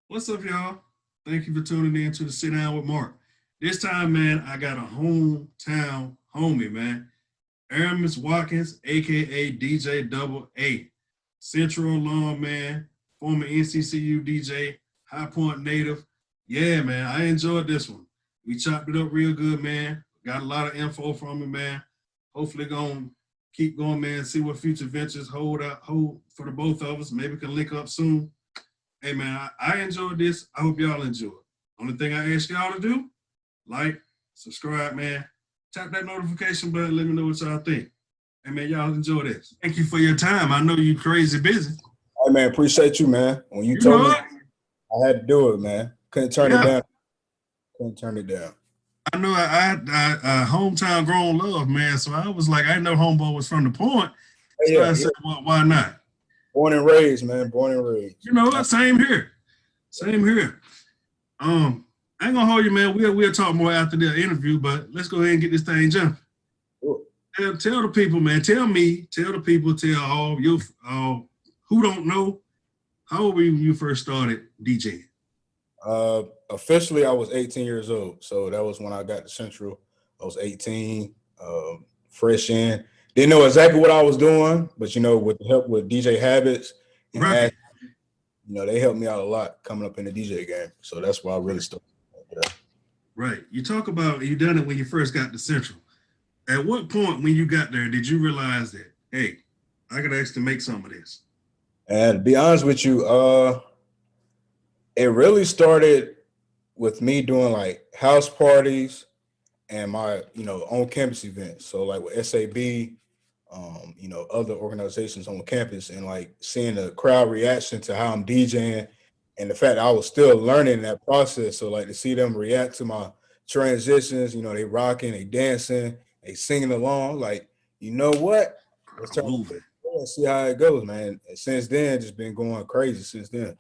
What's up, y'all? Thank you for tuning in to the Sit Down with Mark. This time, man, I got a hometown homie, man. Aramis Watkins, aka DJ Double A. Central alum, man. Former NCCU DJ, High Point native. Yeah, man, I enjoyed this one. We chopped it up real good, man. Got a lot of info from him, man. Hopefully, gonna keep going, man. See what future ventures hold for the both of us. Maybe can link up soon. Hey man, I enjoyed this. I hope y'all enjoy it. Only thing I ask y'all to do, like, subscribe, man. Tap that notification button. Let me know what y'all think. Hey man, y'all enjoy this. Thank you for your time. I know you crazy busy. Hey man, appreciate you, man. When you You told know me, it? I had to do it, man. Couldn't turn it Yeah. down. Couldn't turn it down. I know I hometown grown love, man. So I was like, I know homeboy was from the point. Hey, So yeah, I yeah. said, well, why not? Born and raised, man. Born and raised. You know what? Same here. Same here. I ain't gonna hold you, man. We'll talk more after the interview, but let's go ahead and get this thing jumping. Tell the people, man. Tell me, tell the people, tell all you who don't know. How old were you when you first started DJing? Officially, I was 18 years old, so that was when I got to Central. I was 18, fresh in. Didn't know exactly what I was doing, but with the help with DJ Habits and Right, Ash, they helped me out a lot coming up in the DJ game. So that's why I really right, started. Yeah. right. You talk about you done it when you first got to Central. At what point when you got there did you realize that, hey, I could actually make some of this? And to be honest with you, it really started with me doing like house parties and my on campus events. So like with SAB, other organizations on campus, and like seeing the crowd reaction to how I'm DJing, and the fact that I was still learning that process. So like to see them react to my transitions, they rocking, they dancing, they singing along. Like, you know what? Let's I'm turn moving. it and see how it goes, man. And since then, just been going crazy since then.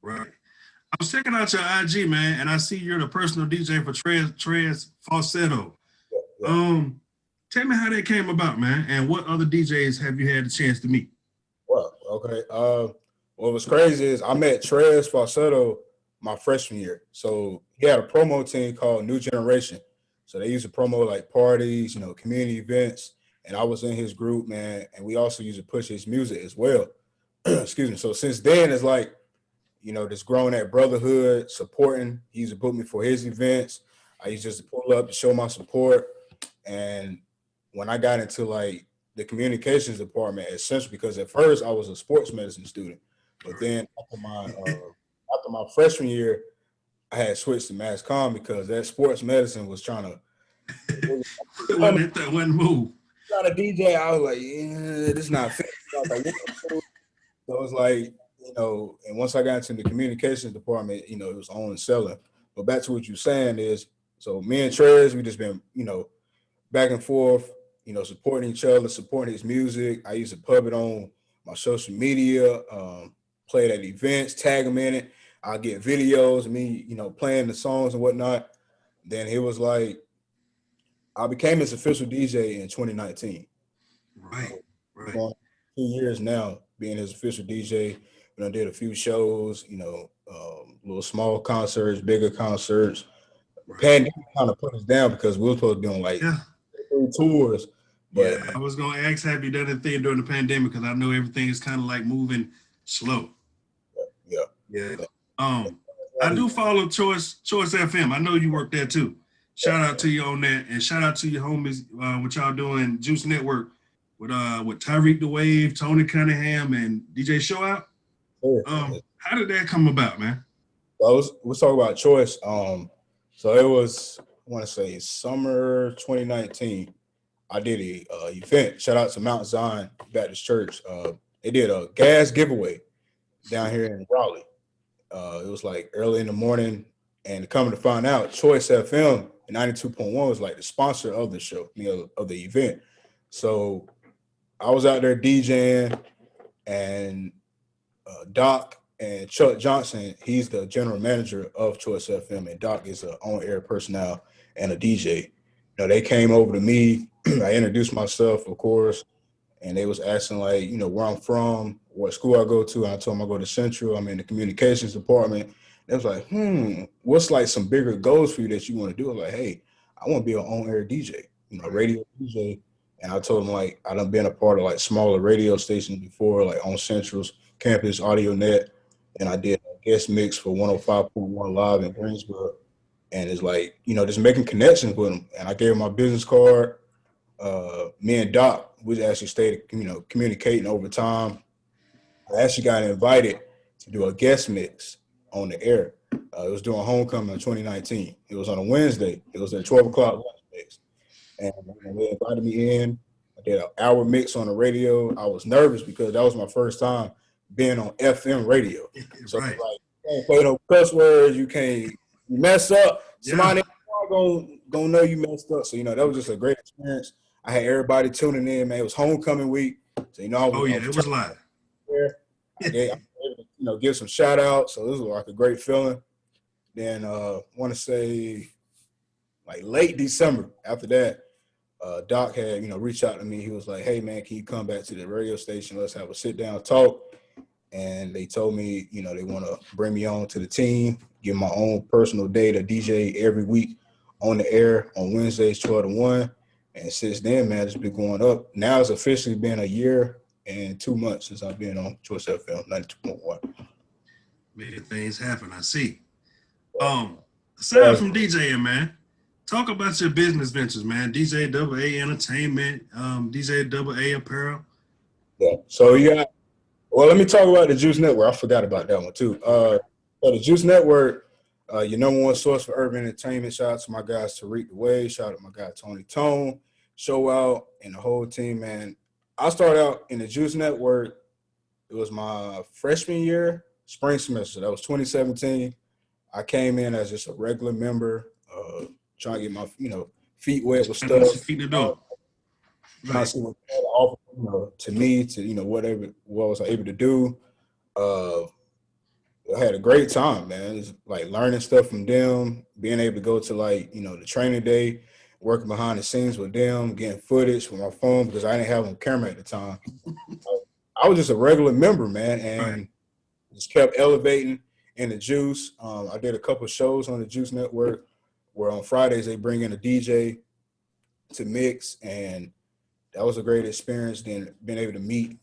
Right. I was checking out your IG, man, and I see you're the personal DJ for Trez Falsetto. Yeah, yeah. Um, Tell me how that came about, man, and what other DJs have you had the chance to meet? Well, okay. What was crazy is I met Trez Falsetto my freshman year. So he had a promo team called New Generation. So they used to promo like parties, community events. And I was in his group, man. And we also used to push his music as well. Excuse me. So since then, it's like, just growing that brotherhood, supporting. He used to put me for his events. I used just to pull up to show my support. And when I got into like the communications department at Central, because at first I was a sports medicine student, but then after my freshman year, I had switched to mass comm because that sports medicine was trying to When that one move. trying to DJ. I was like, yeah, this not fit. So it was like, and once I got into the communications department, it was on and selling. But back to what you're saying is, so me and Trez, we just been, back and forth, supporting each other, supporting his music. I used to pub it on my social media, play it at events, tag him in it. I'll get videos of me, playing the songs and whatnot. Then it was like I became his official DJ in 2019. Right, right, Going 2 years now being his official DJ. Did a few shows, little small concerts, bigger concerts. The right. pandemic kind of put us down because we were supposed to be on like Yeah, 3 tours, yeah. but I was gonna ask, have you done anything during the pandemic? Because I know everything is kind of like moving slow. yeah. Yeah. Yeah. I do follow Choice FM. I know you work there too. Shout out to you on that, and shout out to your homies. What y'all doing? Juice Network with Tyreek the Wave, Tony Cunningham, and DJ Show Out. Yeah. How did that come about, man? So let's talk about choice. So it was, I want to say summer 2019. I did a event. Shout out to Mount Zion Baptist Church. They did a gas giveaway down here in Raleigh. It was like early in the morning, and coming to find out, Choice FM 92.1 was like the sponsor of the show, of the event. So I was out there DJing, and Doc and Chuck Johnson, he's the general manager of Choice FM, and Doc is an on-air personnel and a DJ. They came over to me. I introduced myself, of course, and they was asking like, where I'm from, what school I go to. And I told them I go to Central. I'm in the communications department. It was like, what's like some bigger goals for you that you want to do? I was like, hey, I want to be an on-air DJ, Right. radio DJ. And I told him like I done been a part of like smaller radio stations before, like on Central's campus, Audio Net, and I did a guest mix for 105.1 Live in Greensboro. And it's like, just making connections with him. And I gave him my business card. Me and Doc, we actually stayed, communicating over time. I actually got invited to do a guest mix on the air. It was during homecoming in 2019. It was on a Wednesday. It was at 12 o'clock lunch mix. And when they invited me in, I did an hour mix on the radio. I was nervous because that was my first time being on FM radio. So Right. like, you can't play no cuss words. You mess up. Yeah. Somebody gonna know you messed up. So that was just a great experience. I had everybody tuning in, man. It was homecoming week, so I Oh was, I yeah, was it was live. there. I was able to, give some shout outs. So this was like a great feeling. Then want to say like late December after that, Doc had, reached out to me. He was like, hey man, can you come back to the radio station? Let's have a sit down talk. And they told me, they want to bring me on to the team, give my own personal day to DJ every week on the air on Wednesdays, 12 to 1. And since then, man, it's been going up. Now it's officially been a year and 2 months since I've been on Choice FM 92.1. Making things happen. I see. Aside from DJing, man, talk about your business ventures, man. DJ Double A Entertainment, DJ Double A Apparel. Yeah. So well, let me talk about the Juice Network. I forgot about that one too. So the Juice Network, your number one source for urban entertainment. Shout out to my guys Tariq the Way. Shout out to my guy Tony Tone, Show Out, and the whole team, man. I started out in the Juice Network. It was my freshman year, spring semester. That was 2017. I came in as just a regular member, trying to get my feet wet with Trying to get your stuff, feet in the door. trying to Right. see what they had to offer, to me, to whatever what was I able to do. Uh, I had a great time, man. It's like learning stuff from them, being able to go to like, the training day, working behind the scenes with them, getting footage from my phone because I didn't have a camera at the time. I was just a regular member, man, Right. and just kept elevating in the Juice. I did a couple shows on the Juice Network where on Fridays they bring in a DJ to mix, and that was a great experience. Then being able to meet,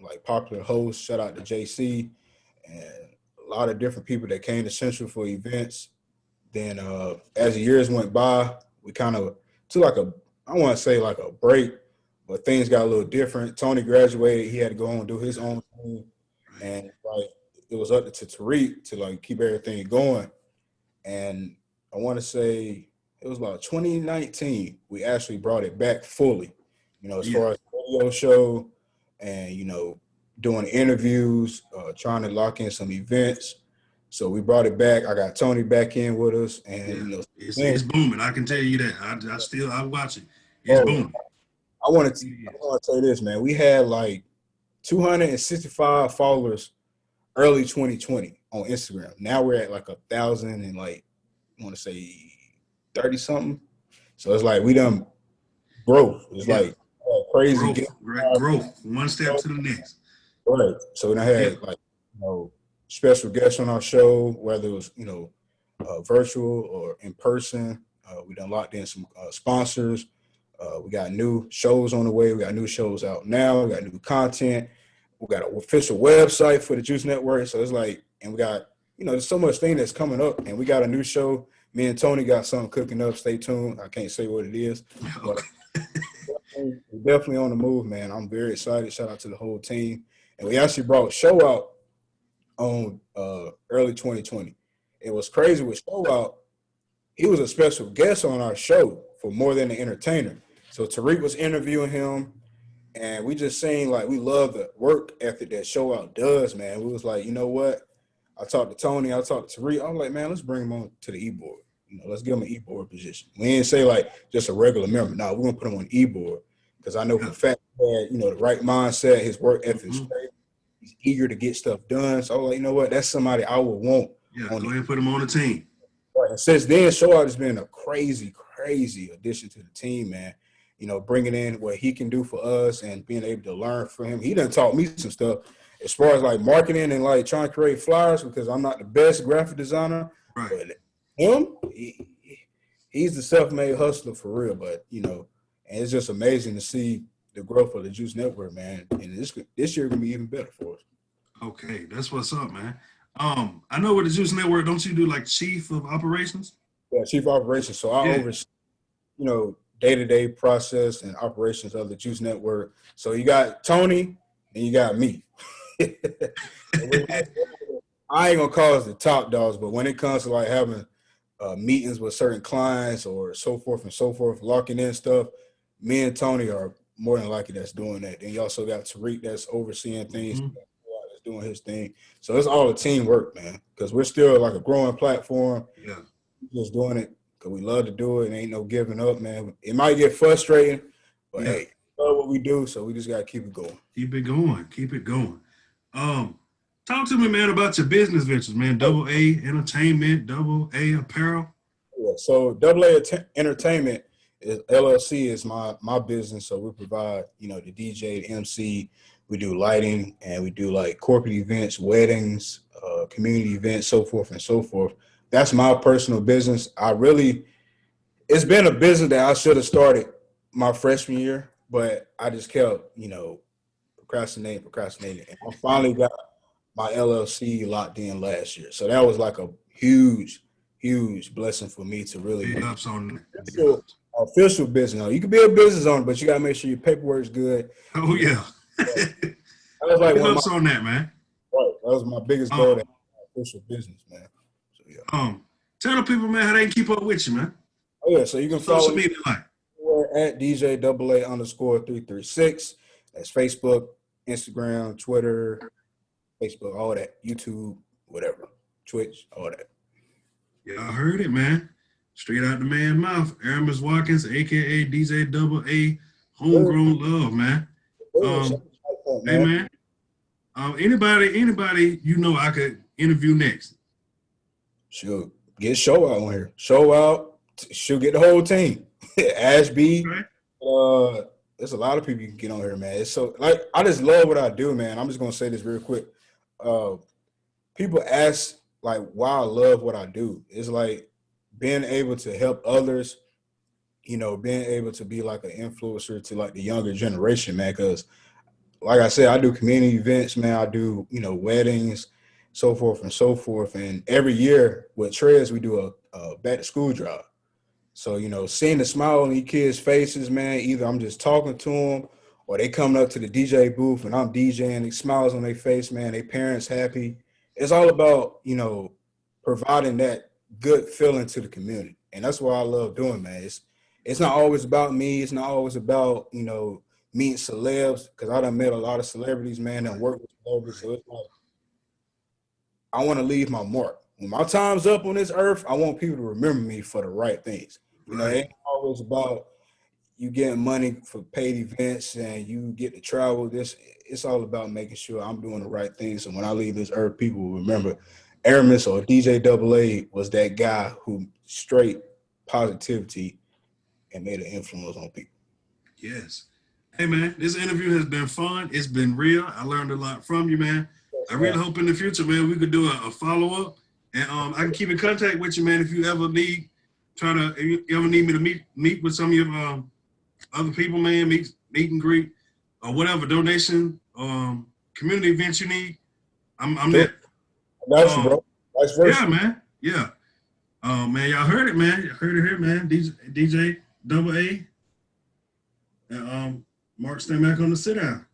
like popular hosts. Shout out to JC and a lot of different people that came to Central for events. Then as the years went by, we kind of took like I want to say like a break, but things got a little different. Tony graduated; he had to go on and do his own thing, and like it was up to Tariq to like keep everything going. And I want to say it was about 2019 we actually brought it back fully, as Yeah. far as the radio show and doing interviews, trying to lock in some events. So we brought it back. I got Tony back in with us, and Yeah. then, It's booming. I can tell you that. I watch it. It's oh, booming. I It is. want to say this, man. We had like 265 followers early 2020 on Instagram. Now we're at like 1,000 and like I want to say 30 something. So it's like we done growth. It's Yeah. like crazy. Growth. One step to the next. Right. So we done Yeah. had like special guests on our show, whether it was virtual or in person. We done locked in some sponsors. We got new shows on the way. We got new shows out now. We got new content. We got an official website for the Juice Network. So it's like, and we got, there's so much thing that's coming up. And we got a new show. Me and Tony got something cooking up. Stay tuned. I can't say what it is, but Okay. we're definitely on the move, man. I'm very excited. Shout out to the whole team. And we actually brought Show Out on early 2020. It was crazy with Show Out. He was a special guest on our show for More Than an Entertainer. So Tariq was interviewing him, and we just saying like we love the work ethic that Show Out does, man. We was like, you know what? I talked to Tony, I talked to Tariq. I was like, man, let's bring him on to the e-board. Let's give him an e-board position. We didn't say like just a regular member. No, we're gonna put him on e-board because I know for Yeah. a fact that the right mindset, his work ethic is Hmm. great. He's eager to get stuff done. So I was like, you know what? That's somebody I would want Yeah. on Go the ahead and put them on the team. Right. And since then, Show Out has been a crazy, crazy addition to the team, man. Bringing in what he can do for us and being able to learn from him. He done taught me some stuff, as far as like marketing and like trying to create flyers, because I'm not the best graphic designer, Right. but him, he's the self-made hustler for real. But and it's just amazing to see the growth of the Juice Network, man. And this year gonna be even better for us. Okay, that's what's up, man. I know with the Juice Network, don't you do like chief of operations? Yeah, chief operations. So I Yeah. oversee, day-to-day process and operations of the Juice Network. So you got Tony and you got me. I ain't gonna call us the top dogs, but when it comes to like having meetings with certain clients or so forth and so forth, locking in stuff, me and Tony are more than likely that's doing that. Then you also got Tariq that's overseeing things, Mhm. that's doing his thing. So it's all a teamwork, man, because we're still like a growing platform, Yeah. just doing it because we love to do it and ain't no giving up, man. It might get frustrating, but Yeah. hey, we love what we do, so we just gotta keep it going. Keep it going. Keep it going. Um, Talk to me, man, about your business ventures, man. Double A Entertainment, Double A Apparel. Yeah, so Double A Entertainment is LLC is my business. So we provide, the DJ, the MC. We do lighting and we do like corporate events, weddings, community events, so forth and so forth. That's my personal business. It's been a business that I should have started my freshman year, but I just kept, procrastinating. And I finally got my LLC locked in last year. So that was like a huge, huge blessing for me to really Big ups on that. Big official, ups. official business owner. You can be a business owner, but you got to make sure your paperwork is good. Oh yeah. That was like Big one of ups on that, man. that was my biggest goal to Um, have official business, man. So yeah. um, Tell the people, man, how they can keep up with you, man. Oh yeah, so you can follow Social me media like. at DJ AA underscore 336. That's Facebook, Instagram, Twitter, Facebook, all that, YouTube, whatever, Twitch, all that. Yeah, I heard it, man. Straight out the man's mouth. Aramis Watkins, aka DJ Double A, Sure, homegrown love, man. sure. Um, Hey Man. man, anybody I could interview next. She'll get show out on here. Show out. She'll get the whole team. Ashby. Okay. There's a lot of people you can get on here, man. It's so like I just love what I do, man. I'm just gonna say this real quick. Uh, People ask like why I love what I do. It's like being able to help others. Being able to be like an influencer to like the younger generation, man. Because like I said, I do community events, man. I do, weddings, so forth and so forth. And every year with Trez, we do a back to school drive. So, seeing the smile on these kids' faces, man, either I'm just talking to them or they coming up to the DJ booth and I'm DJing, the smiles on their face, man, their parents happy. It's all about, providing that good feeling to the community. And that's what I love doing, man. It's not always about me. It's not always about, meeting celebs, because I done met a lot of celebrities, man, and work with celebrities. So it's like I want to leave my mark. When my time's up on this earth, I want people to remember me for the right things. It Right. ain't always about you getting money for paid events and you get to travel. It's all about making sure I'm doing the right things. So when I leave this earth, people will remember Aramis or DJ AA was that guy who straight positivity and made an influence on people. Yes. Hey man, this interview has been fun. It's been real. I learned a lot from you, man. I Man, really hope in the future, man, we could do a follow up, and I can keep in contact with you, man. If you ever need, if you ever need me to meet with some of your other people, man, meet and greet, or whatever donation, community events you need, I'm sure. there. I got you, Um, bro. Vice yeah, versa. man, yeah. Man, y'all heard it, man. Y'all heard it here, man. DJ Double A and Mark Stanback on the sit down.